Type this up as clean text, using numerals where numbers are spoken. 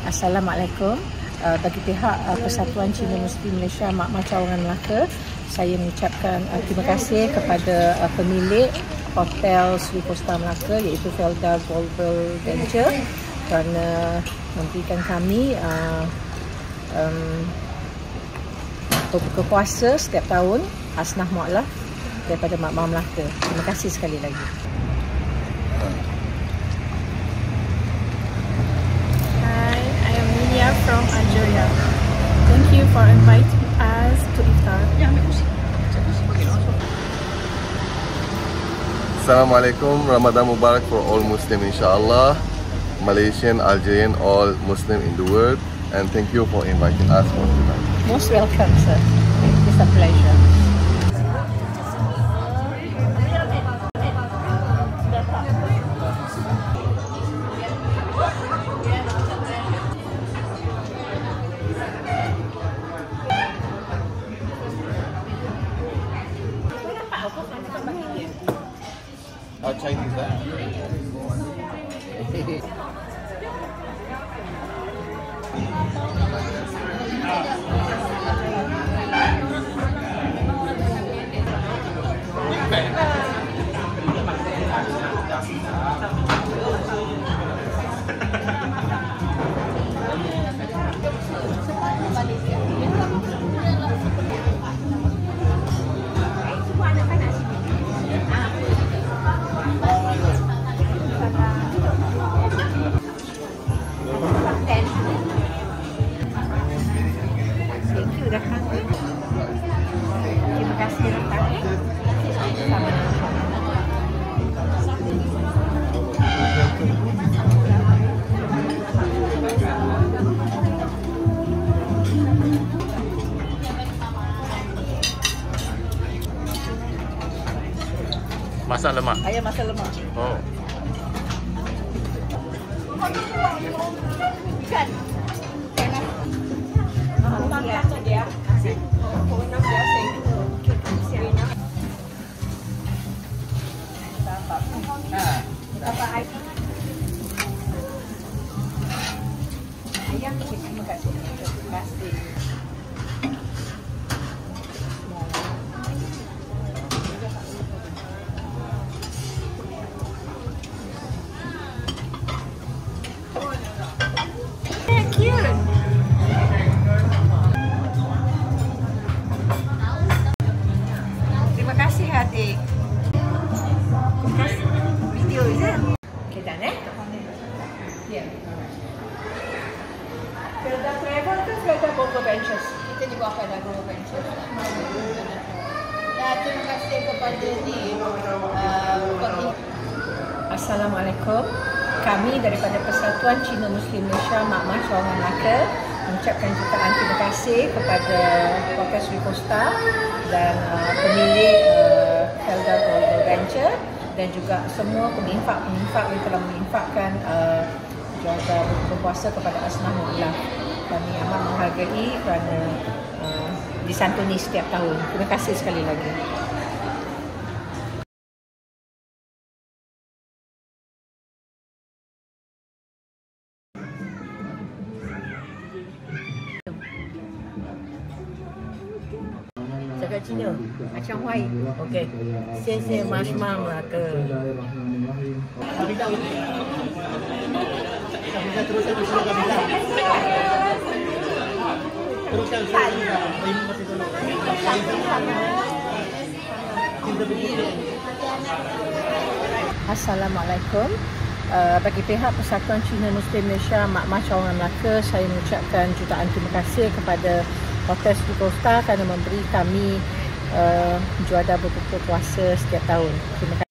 Assalamualaikum. Bagi pihak Persatuan Cina Muslim Malaysia Makmah Cawangan Melaka, saya mengucapkan terima kasih kepada pemilik Hotel Sri Costa Melaka iaitu Felda Global Venture kerana memberikan kami berbuka puasa setiap tahun Asnah Mu'alaf daripada Makmah Melaka. Terima kasih sekali lagi. From Algeria. Thank you for inviting us to iftar. Assalamualaikum, Ramadan Mubarak for all Muslim inshallah, Malaysian, Algerian, all Muslim in the world, and thank you for inviting us for tonight. Most welcome, sir. It's a pleasure. Chinese, right? Terima kasih datang. Masak lemak. Ayam masak lemak. Oh. Ikan. Dia. Ayam terima kasih. Terima kasih. Terima kasih adik. Terima kasih. Video is it? Okay, done Yeah. Felda Travel ke Felda Global Ventures? Kita juga Felda Global Ventures. Dan terima kasih kepada Assalamualaikum. Kami daripada Persatuan Cina Muslim Malaysia Makmah Cawangan Melaka mengucapkan jutaan terima kasih kepada Hotel Sri Costa dan pemilik Felda Global Venture dan juga semua peminfak-peminfak yang telah menginfakkan juadah berbuka puasa kepada Asnah Mu'alaf. Kami amat menghargai kerana disantuni setiap tahun. Terima kasih sekali lagi. Cakap Cina macam white. Okey. Saya Masmah Melaka. Teruskan Assalamualaikum. Bagi pihak Persatuan Cina Muslim Malaysia Makmah Cawangan Melaka, saya mengucapkan jutaan terima kasih kepada Hotel Sri Costa kerana memberi kami juadah berbuka puasa setiap tahun. Terima kasih.